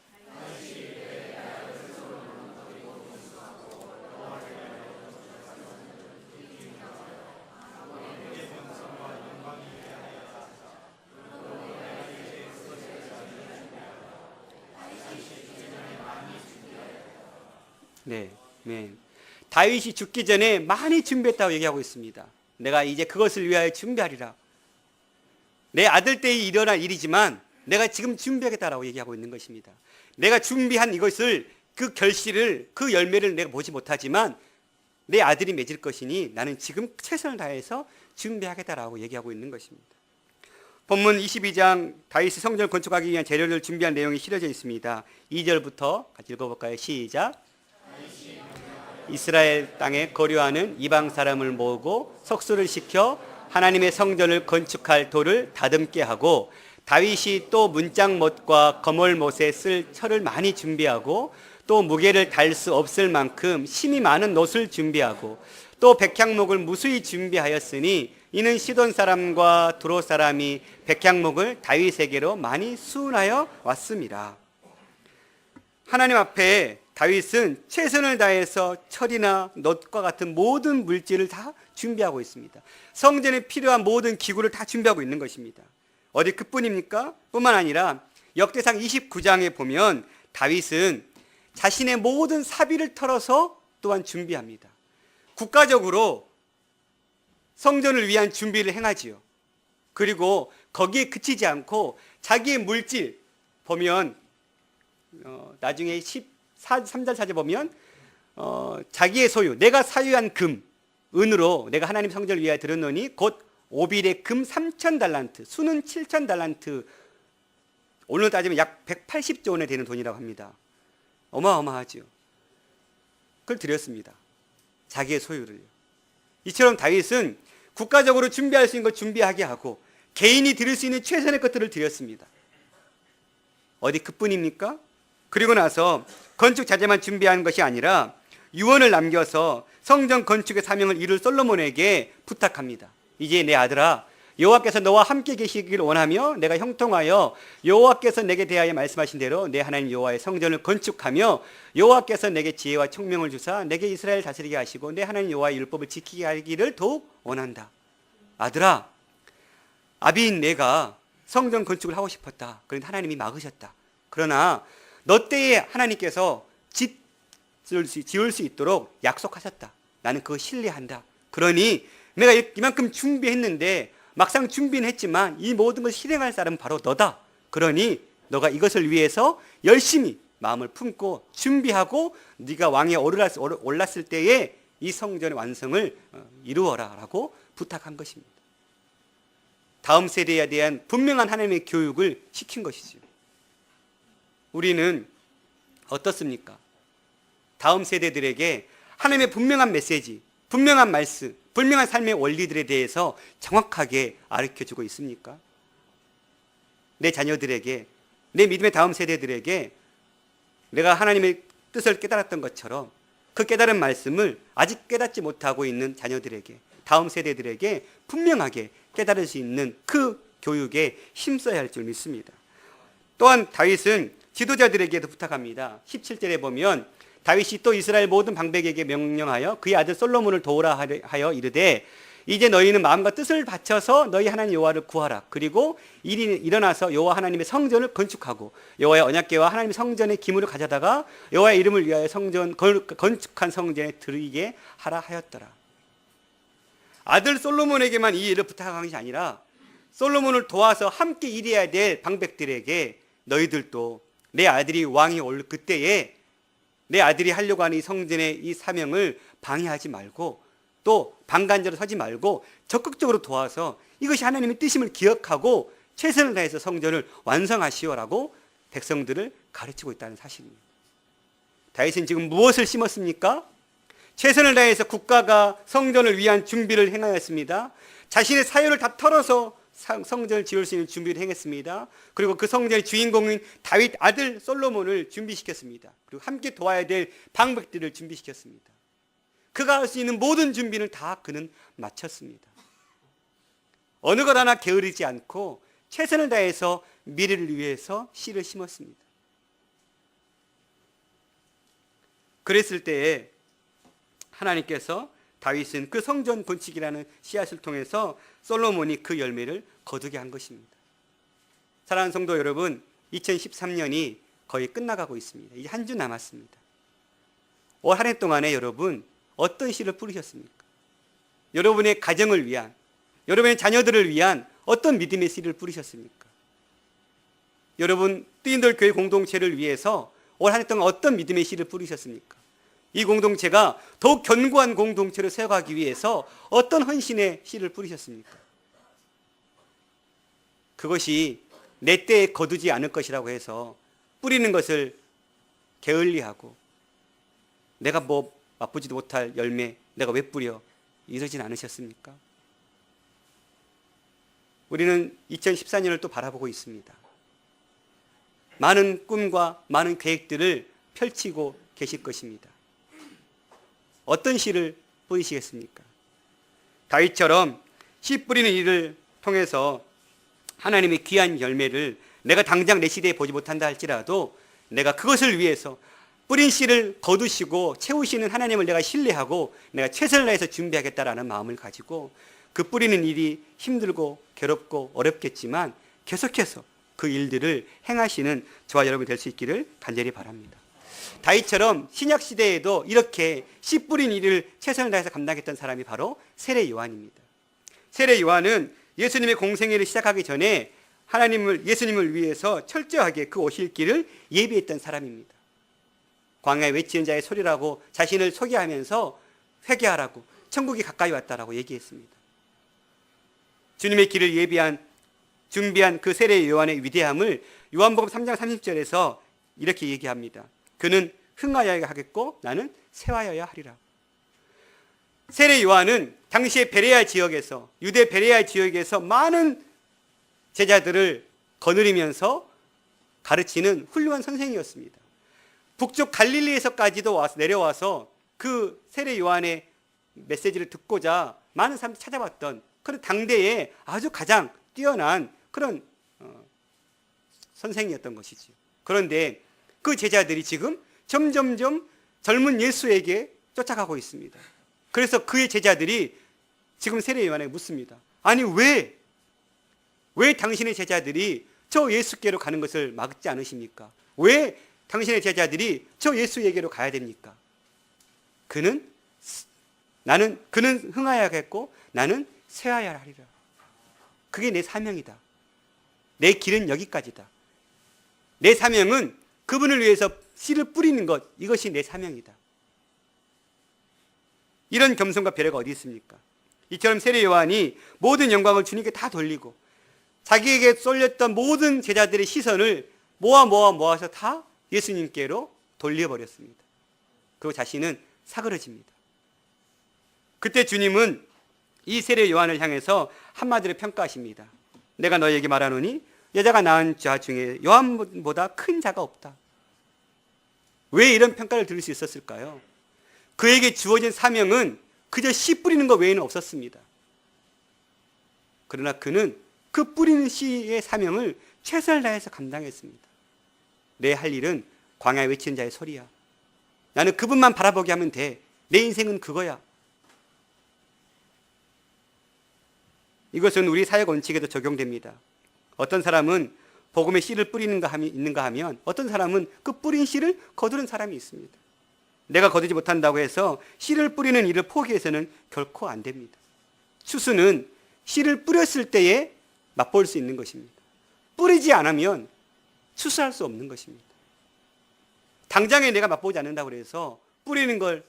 네, 다윗이 죽기 전에 많이 준비했다고 얘기하고 있습니다. 내가 이제 그것을 위하여 준비하리라. 내 아들 때에 일어날 일이지만 내가 지금 준비하겠다라고 얘기하고 있는 것입니다. 내가 준비한 이것을, 그 결실을, 그 열매를 내가 보지 못하지만 내 아들이 맺을 것이니 나는 지금 최선을 다해서 준비하겠다라고 얘기하고 있는 것입니다. 본문 22장 다윗이 성전을 건축하기 위한 재료를 준비한 내용이 실려져 있습니다. 2절부터 같이 읽어볼까요? 시작. 이스라엘 땅에 거류하는 이방 사람을 모으고 석수를 시켜 하나님의 성전을 건축할 돌을 다듬게 하고 다윗이 또 문짝못과 거물못에 쓸 철을 많이 준비하고 또 무게를 달 수 없을 만큼 심이 많은 놋을 준비하고 또 백향목을 무수히 준비하였으니 이는 시돈 사람과 두로 사람이 백향목을 다윗에게로 많이 수운하여 왔습니다. 하나님 앞에 다윗은 최선을 다해서 철이나 놋과 같은 모든 물질을 다 준비하고 있습니다. 성전에 필요한 모든 기구를 다 준비하고 있는 것입니다. 어디 그뿐입니까? 뿐만 아니라 역대상 29장에 보면 다윗은 자신의 모든 사비를 털어서 또한 준비합니다. 국가적으로 성전을 위한 준비를 행하지요. 그리고 거기에 그치지 않고 자기의 물질 보면 나중에 13절 사제 보면 자기의 소유, 내가 사유한 금, 은으로 내가 하나님 성전을 위하여 드렸노니 곧 오빌의 금 3,000달란트, 수는 7,000달란트, 오늘로 따지면 약 180조 원에 되는 돈이라고 합니다. 어마어마하죠. 그걸 드렸습니다. 자기의 소유를요. 이처럼 다윗은 국가적으로 준비할 수 있는 걸 준비하게 하고 개인이 드릴 수 있는 최선의 것들을 드렸습니다. 어디 그뿐입니까? 그리고 나서 건축 자재만 준비하는 것이 아니라 유언을 남겨서 성전 건축의 사명을 이룰 솔로몬에게 부탁합니다. 이제 내 아들아, 여호와께서 너와 함께 계시기를 원하며 내가 형통하여 여호와께서 내게 대하여 말씀하신 대로 내 하나님 여호와의 성전을 건축하며 여호와께서 내게 지혜와 총명을 주사 내게 이스라엘 다스리게 하시고 내 하나님 여호와의 율법을 지키게 하기를 더욱 원한다. 아들아, 아비인 내가 성전 건축을 하고 싶었다. 그런데 하나님이 막으셨다. 그러나 너 때에 하나님께서 지을 수 있도록 약속하셨다. 나는 그거 신뢰한다. 그러니 내가 이만큼 준비했는데 막상 준비는 했지만 이 모든 걸 실행할 사람은 바로 너다. 그러니 너가 이것을 위해서 열심히 마음을 품고 준비하고 네가 왕에 올랐을 때에 이 성전의 완성을 이루어라 라고 부탁한 것입니다. 다음 세대에 대한 분명한 하나님의 교육을 시킨 것이죠. 우리는 어떻습니까? 다음 세대들에게 하나님의 분명한 메시지, 분명한 말씀, 분명한 삶의 원리들에 대해서 정확하게 가르쳐주고 있습니까? 내 자녀들에게, 내 믿음의 다음 세대들에게 내가 하나님의 뜻을 깨달았던 것처럼 그 깨달은 말씀을 아직 깨닫지 못하고 있는 자녀들에게, 다음 세대들에게 분명하게 깨달을 수 있는 그 교육에 힘써야 할 줄 믿습니다. 또한 다윗은 지도자들에게도 부탁합니다. 17절에 보면 다윗이 또 이스라엘 모든 방백에게 명령하여 그의 아들 솔로몬을 도우라 하여 이르되 이제 너희는 마음과 뜻을 바쳐서 너희 하나님 여호와를 구하라. 그리고 일어나서 여호와 하나님의 성전을 건축하고 여호와의 언약궤와 하나님의 성전의 기물을 가져다가 여호와의 이름을 위하여 건축한 성전에 드리게 하라 하였더라. 아들 솔로몬에게만 이 일을 부탁한 것이 아니라 솔로몬을 도와서 함께 일해야 될 방백들에게 너희들도 내 아들이 왕이 올 그때에 내 아들이 하려고 하는 이 성전의 이 사명을 방해하지 말고 또 방관자로 서지 말고 적극적으로 도와서 이것이 하나님의 뜻임을 기억하고 최선을 다해서 성전을 완성하시오라고 백성들을 가르치고 있다는 사실입니다. 다윗은 지금 무엇을 심었습니까? 최선을 다해서 국가가 성전을 위한 준비를 행하였습니다. 자신의 사유를 다 털어서 성전을 지을 수 있는 준비를 행했습니다. 그리고 그 성전의 주인공인 다윗 아들 솔로몬을 준비시켰습니다. 그리고 함께 도와야 될 방백들을 준비시켰습니다. 그가 할 수 있는 모든 준비는 다 그는 마쳤습니다. 어느 것 하나 게으르지 않고 최선을 다해서 미래를 위해서 씨를 심었습니다. 그랬을 때에 하나님께서 다윗은 그 성전 건축이라는 씨앗을 통해서 솔로몬이 그 열매를 거두게 한 것입니다. 사랑하는 성도 여러분, 2013년이 거의 끝나가고 있습니다. 이제 한 주 남았습니다. 올 한 해 동안에 여러분 어떤 씨를 뿌리셨습니까? 여러분의 가정을 위한, 여러분의 자녀들을 위한 어떤 믿음의 씨를 뿌리셨습니까? 여러분 뜨인돌 교회 공동체를 위해서 올 한 해 동안 어떤 믿음의 씨를 뿌리셨습니까? 이 공동체가 더욱 견고한 공동체를 세워가기 위해서 어떤 헌신의 씨를 뿌리셨습니까? 그것이 내 때에 거두지 않을 것이라고 해서 뿌리는 것을 게을리하고 내가 뭐 맛보지도 못할 열매 내가 왜 뿌려 이러진 않으셨습니까? 우리는 2014년을 또 바라보고 있습니다. 많은 꿈과 많은 계획들을 펼치고 계실 것입니다. 어떤 씨를 뿌리시겠습니까? 다윗처럼 씨 뿌리는 일을 통해서 하나님의 귀한 열매를 내가 당장 내 시대에 보지 못한다 할지라도 내가 그것을 위해서 뿌린 씨를 거두시고 채우시는 하나님을 내가 신뢰하고 내가 최선을 다해서 준비하겠다라는 마음을 가지고 그 뿌리는 일이 힘들고 괴롭고 어렵겠지만 계속해서 그 일들을 행하시는 저와 여러분이 될 수 있기를 간절히 바랍니다. 다윗처럼 신약 시대에도 이렇게 씨 뿌린 일을 최선을 다해서 감당했던 사람이 바로 세례 요한입니다. 세례 요한은 예수님의 공생애를 시작하기 전에 예수님을 위해서 철저하게 그 오실 길을 예비했던 사람입니다. 광야에 외치는 자의 소리라고 자신을 소개하면서 회개하라고 천국이 가까이 왔다라고 얘기했습니다. 주님의 길을 준비한 그 세례 요한의 위대함을 요한복음 3장 30절에서 이렇게 얘기합니다. 그는 흥하여야 하겠고 나는 쇠하여야 하리라. 세례 요한은 당시의 유대 베레아 지역에서 많은 제자들을 거느리면서 가르치는 훌륭한 선생이었습니다. 북쪽 갈릴리에서까지도 내려와서 그 세례 요한의 메시지를 듣고자 많은 사람들이 찾아왔던 그런 당대의 아주 가장 뛰어난 그런 선생이었던 것이죠. 그런데 그 제자들이 지금 점점점 젊은 예수에게 쫓아가고 있습니다. 그래서 그의 제자들이 지금 세례 요한에게 묻습니다. 아니 왜 당신의 제자들이 저 예수께로 가는 것을 막지 않으십니까? 왜 당신의 제자들이 저 예수에게로 가야 됩니까? 그는 흥하여야겠고 나는 쇠하여야 하리라. 그게 내 사명이다. 내 길은 여기까지다. 내 사명은 그분을 위해서 씨를 뿌리는 것, 이것이 내 사명이다. 이런 겸손과 배려가 어디 있습니까? 이처럼 세례 요한이 모든 영광을 주님께 다 돌리고 자기에게 쏠렸던 모든 제자들의 시선을 모아서 다 예수님께로 돌려버렸습니다. 그리고 자신은 사그러집니다. 그때 주님은 이 세례 요한을 향해서 한마디로 평가하십니다. 내가 너희에게 말하노니 여자가 낳은 자 중에 요한보다 큰 자가 없다. 왜 이런 평가를 들을 수 있었을까요? 그에게 주어진 사명은 그저 씨 뿌리는 것 외에는 없었습니다. 그러나 그는 그 뿌리는 씨의 사명을 최선을 다해서 감당했습니다. 내 할 일은 광야에 외치는 자의 소리야. 나는 그분만 바라보게 하면 돼. 내 인생은 그거야. 이것은 우리 사역 원칙에도 적용됩니다. 어떤 사람은 복음의 씨를 있는가 하면 어떤 사람은 그 뿌린 씨를 거두는 사람이 있습니다. 내가 거두지 못한다고 해서 씨를 뿌리는 일을 포기해서는 결코 안 됩니다. 추수는 씨를 뿌렸을 때에 맛볼 수 있는 것입니다. 뿌리지 않으면 추수할 수 없는 것입니다. 당장에 내가 맛보지 않는다고 해서 뿌리는 걸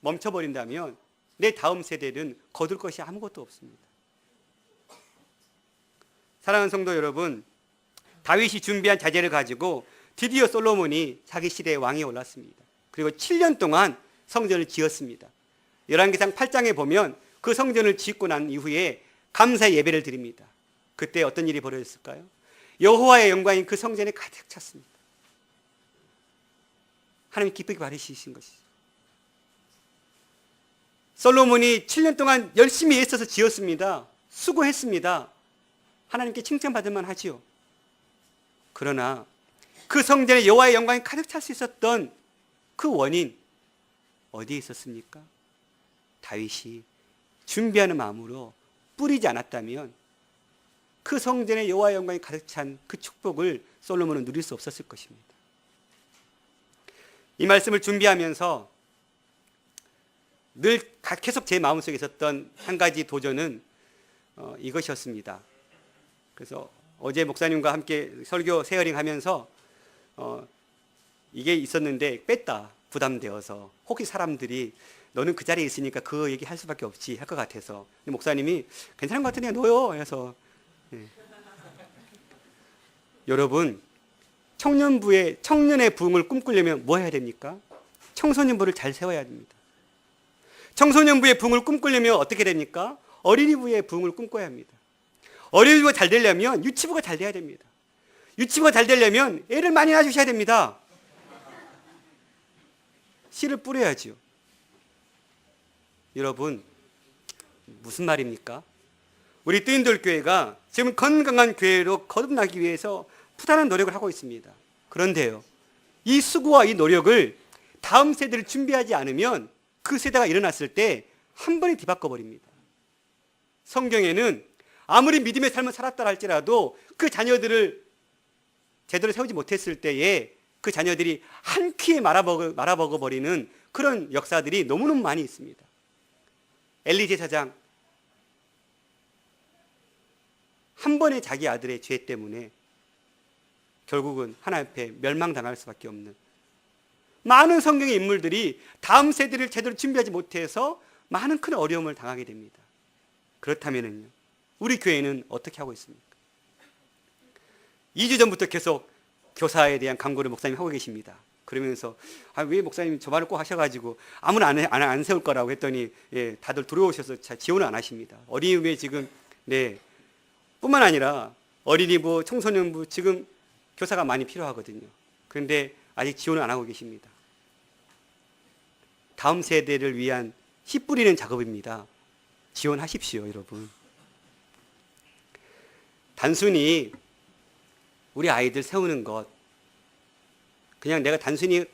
멈춰버린다면 내 다음 세대는 거둘 것이 아무것도 없습니다. 사랑하는 성도 여러분, 다윗이 준비한 자재를 가지고 드디어 솔로몬이 자기 시대의 왕에 올랐습니다. 그리고 7년 동안 성전을 지었습니다. 열왕기상 8장에 보면 그 성전을 짓고 난 이후에 감사 예배를 드립니다. 그때 어떤 일이 벌어졌을까요? 여호와의 영광이 그 성전에 가득 찼습니다. 하나님 기쁘게 받으신 것이죠. 솔로몬이 7년 동안 열심히 애써서 지었습니다. 수고했습니다. 하나님께 칭찬받을 만하지요. 그러나 그 성전에 여호와의 영광이 가득 찰 수 있었던 그 원인 어디에 있었습니까? 다윗이 준비하는 마음으로 뿌리지 않았다면 그 성전에 여호와의 영광이 가득 찬 그 축복을 솔로몬은 누릴 수 없었을 것입니다. 이 말씀을 준비하면서 늘 계속 제 마음속에 있었던 한 가지 도전은 이것이었습니다. 그래서 어제 목사님과 함께 설교 세어링 하면서 이게 있었는데 뺐다, 부담되어서. 혹시 사람들이 너는 그 자리에 있으니까 그 얘기 할 수밖에 없지 할 것 같아서. 근데 목사님이 괜찮은 것 같으니까 넣어요 해서. 네. 여러분, 청년의 부흥을 꿈꾸려면 뭐 해야 됩니까? 청소년부를 잘 세워야 됩니다. 청소년부의 부흥을 꿈꾸려면 어떻게 됩니까? 어린이부의 부흥을 꿈꿔야 합니다. 어린이부가 잘 되려면 유치부가 잘 돼야 됩니다. 유치부가 잘 되려면 애를 많이 낳아주셔야 됩니다. 씨를 뿌려야지요. 여러분, 무슨 말입니까? 우리 뜨인돌교회가 지금 건강한 교회로 거듭나기 위해서 부단한 노력을 하고 있습니다. 그런데요, 이 수고와 이 노력을 다음 세대를 준비하지 않으면 그 세대가 일어났을 때 한 번에 뒤바꿔 버립니다. 성경에는 아무리 믿음의 삶을 살았다 할지라도 그 자녀들을 제대로 세우지 못했을 때에 그 자녀들이 한 퀴에 말아먹어 버리는 그런 역사들이 너무너무 많이 있습니다. 엘리 제사장 한 번의 자기 아들의 죄 때문에 결국은 하나님 앞에 멸망당할 수밖에 없는 많은 성경의 인물들이 다음 세대를 제대로 준비하지 못해서 많은 큰 어려움을 당하게 됩니다. 그렇다면요, 우리 교회는 어떻게 하고 있습니까? 2주 전부터 계속 교사에 대한 강구를 목사님이 하고 계십니다. 그러면서 왜 목사님 저 말을 꼭 하셔가지고 아무나 안 세울 거라고 했더니 다들 들어오셔서 지원을 안 하십니다. 어린이부에 지금 뿐만 아니라 어린이부, 청소년부 지금 교사가 많이 필요하거든요. 그런데 아직 지원을 안 하고 계십니다. 다음 세대를 위한 씨 뿌리는 작업입니다. 지원하십시오, 여러분. 단순히 우리 아이들 세우는 것, 그냥 내가 단순히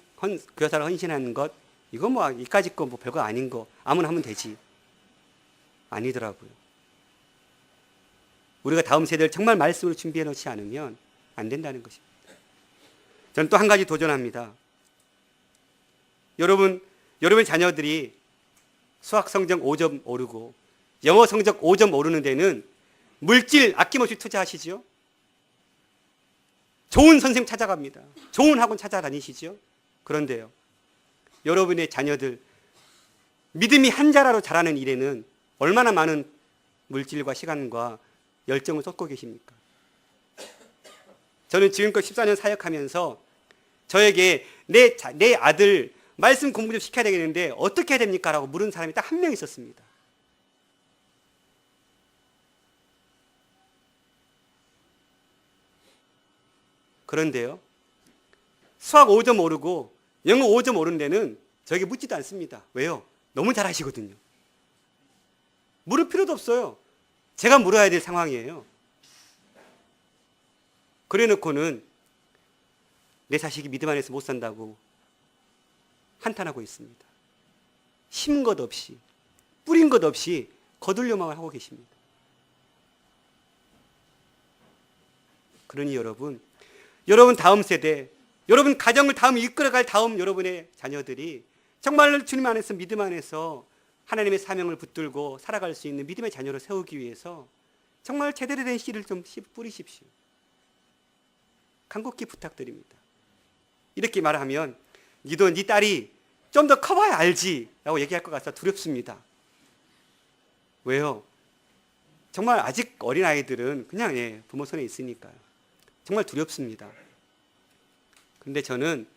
교사를 헌신하는 것, 이거 뭐 이까짓 거 뭐 별거 아닌 거 아무나 하면 되지. 아니더라고요. 우리가 다음 세대를 정말 말씀으로 준비해 놓지 않으면 안 된다는 것입니다. 저는 또 한 가지 도전합니다. 여러분의 자녀들이 수학 성적 5점 오르고 영어 성적 5점 오르는 데는 물질 아낌없이 투자하시죠. 좋은 선생님 찾아갑니다. 좋은 학원 찾아다니시죠. 그런데요, 여러분의 자녀들 믿음이 한 자라로 자라는 일에는 얼마나 많은 물질과 시간과 열정을 쏟고 계십니까? 저는 지금껏 14년 사역하면서 저에게 내 아들 말씀 공부 좀 시켜야 되겠는데 어떻게 해야 됩니까? 라고 물은 사람이 딱 한 명 있었습니다. 그런데요, 수학 5점 오르고 영어 5점 오른 데는 저에게 묻지도 않습니다. 왜요? 너무 잘하시거든요. 물을 필요도 없어요. 제가 물어야 될 상황이에요. 그래 놓고는 내 자식이 믿음 안에서 못 산다고 한탄하고 있습니다. 심은 것 없이, 뿌린 것 없이 거들려만 하고 계십니다. 그러니 여러분 다음 세대, 여러분 가정을 다음 이끌어갈 다음 여러분의 자녀들이 정말로 주님 안에서 믿음 안에서 하나님의 사명을 붙들고 살아갈 수 있는 믿음의 자녀로 세우기 위해서 정말 제대로 된 씨를 좀 뿌리십시오. 간곡히 부탁드립니다. 이렇게 말하면 니도 네 딸이 좀 더 커봐야 알지 라고 얘기할 것 같아서 두렵습니다. 왜요? 정말 아직 어린아이들은 그냥 부모 손에 있으니까요. 정말 두렵습니다. 근데 저는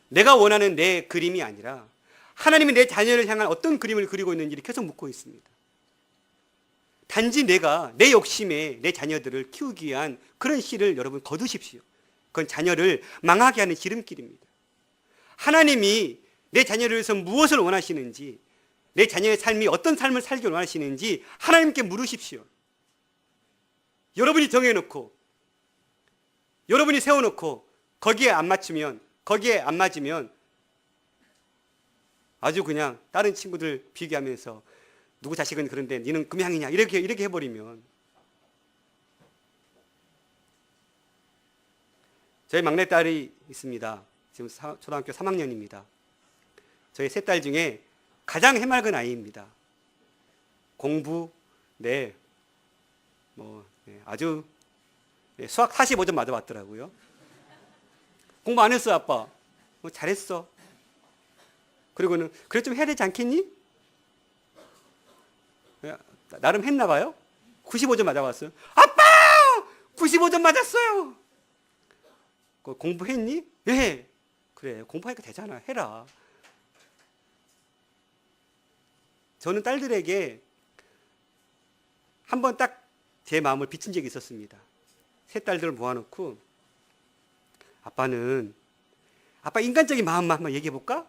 내가 원하는 내 그림이 아니라 하나님이 내 자녀를 향한 어떤 그림을 그리고 있는지를 계속 묻고 있습니다. 단지 내가 내 욕심에 내 자녀들을 키우기 위한 그런 씨를 여러분 거두십시오. 그건 자녀를 망하게 하는 지름길입니다. 하나님이 내 자녀를 위해서 무엇을 원하시는지, 내 자녀의 삶이 어떤 삶을 살기를 원하시는지 하나님께 물으십시오. 여러분이 정해놓고, 여러분이 세워놓고 거기에 안 맞으면 아주 그냥 다른 친구들 비교하면서 누구 자식은 그런데 니는 금양이냐 이렇게 해버리면, 저희 막내딸이 있습니다. 지금 초등학교 3학년입니다. 저희 세 딸 중에 가장 해맑은 아이입니다. 공부, 아주 수학 45점 맞아봤더라고요. 공부 안 했어 아빠. 잘했어. 그리고는 그래 좀 해야 되지 않겠니? 나름 했나 봐요. 95점 맞아봤어요. 아빠! 95점 맞았어요. 공부했니? 네. 그래 공부하니까 되잖아. 해라. 저는 딸들에게 한번 딱 제 마음을 비친 적이 있었습니다. 세 딸들을 모아놓고 아빠 인간적인 마음만 한번 얘기해 볼까?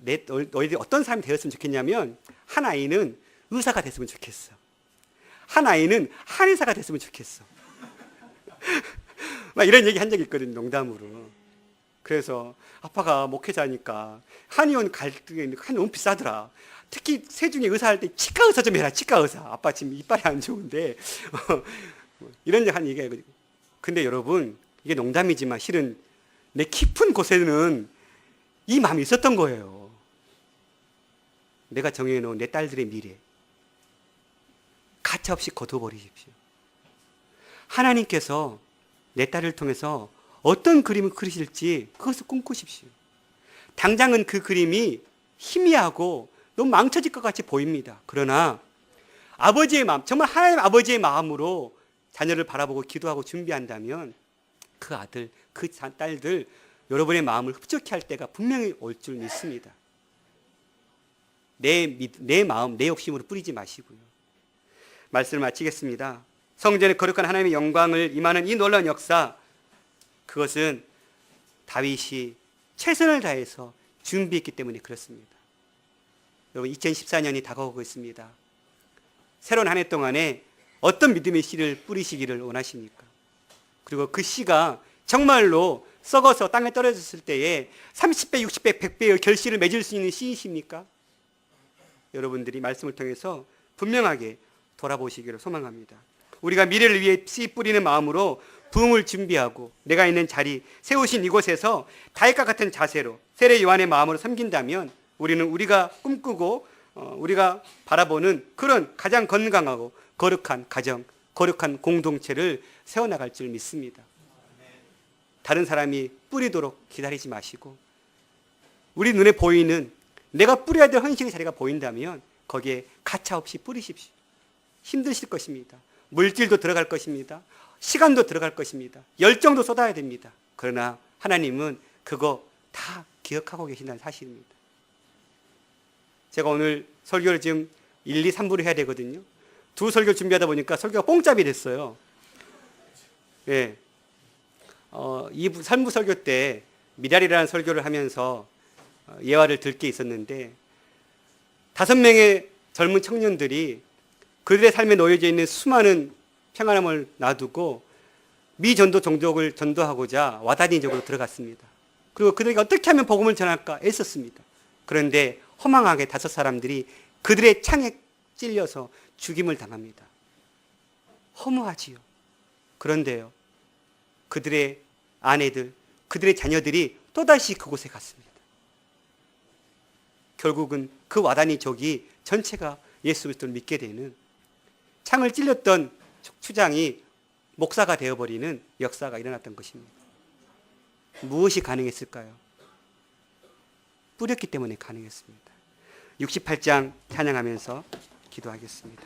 너희들이 어떤 사람이 되었으면 좋겠냐면, 한 아이는 의사가 됐으면 좋겠어. 한 아이는 한의사가 됐으면 좋겠어. 막 이런 얘기 한 적이 있거든요, 농담으로. 그래서 아빠가 목회자니까 한의원 갈 때 한의원 너무 비싸더라. 특히 세 중에 의사 할 때 치과 의사 좀 해라. 치과 의사. 아빠 지금 이빨이 안 좋은데 이런 한 얘기가 있거든요. 근데 여러분 이게 농담이지만 실은 내 깊은 곳에는 이 마음이 있었던 거예요. 내가 정해놓은 내 딸들의 미래 가차없이 거둬버리십시오. 하나님께서 내 딸을 통해서 어떤 그림을 그리실지 그것을 꿈꾸십시오. 당장은 그 그림이 희미하고 너무 망쳐질 것 같이 보입니다. 그러나 아버지의 마음, 정말 하나님 아버지의 마음으로 자녀를 바라보고 기도하고 준비한다면 그 아들, 그 딸들 여러분의 마음을 흡족해 할 때가 분명히 올 줄 믿습니다. 내 마음, 내 욕심으로 뿌리지 마시고요. 말씀을 마치겠습니다. 성전에 거룩한 하나님의 영광을 임하는 이 놀라운 역사, 그것은 다윗이 최선을 다해서 준비했기 때문에 그렇습니다. 여러분, 2014년이 다가오고 있습니다. 새로운 한 해 동안에 어떤 믿음의 씨를 뿌리시기를 원하십니까? 그리고 그 씨가 정말로 썩어서 땅에 떨어졌을 때에 30배, 60배, 100배의 결실을 맺을 수 있는 씨이십니까? 여러분들이 말씀을 통해서 분명하게 돌아보시기를 소망합니다. 우리가 미래를 위해 씨 뿌리는 마음으로 부흥을 준비하고 내가 있는 자리, 세우신 이곳에서 다윗과 같은 자세로 세례 요한의 마음으로 섬긴다면 우리는 우리가 꿈꾸고 우리가 바라보는 그런 가장 건강하고 거룩한 가정, 거룩한 공동체를 세워나갈 줄 믿습니다. 다른 사람이 뿌리도록 기다리지 마시고 우리 눈에 보이는 내가 뿌려야 될 헌신의 자리가 보인다면 거기에 가차없이 뿌리십시오. 힘드실 것입니다. 물질도 들어갈 것입니다. 시간도 들어갈 것입니다. 열정도 쏟아야 됩니다. 그러나 하나님은 그거 다 기억하고 계신다는 사실입니다. 제가 오늘 설교를 지금 1, 2, 3부를 해야 되거든요. 두 설교 준비하다 보니까 설교가 뽕짭이 됐어요. 예. 2부, 3부 설교 때 미랄이라는 설교를 하면서 예화를 들 게 있었는데 5명의 젊은 청년들이 그들의 삶에 놓여져 있는 수많은 평안함을 놔두고 미전도 종족을 전도하고자 와다니족으로 들어갔습니다. 그리고 그들에게 어떻게 하면 복음을 전할까 애썼습니다. 그런데 허망하게 5사람들이 그들의 창에 찔려서 죽임을 당합니다. 허무하지요. 그런데요, 그들의 아내들, 그들의 자녀들이 또다시 그곳에 갔습니다. 결국은 그 와다니족이 전체가 예수 그리스도를 믿게 되는, 창을 찔렸던 추장이 목사가 되어버리는 역사가 일어났던 것입니다. 무엇이 가능했을까요? 뿌렸기 때문에 가능했습니다. 68장 찬양하면서 기도하겠습니다.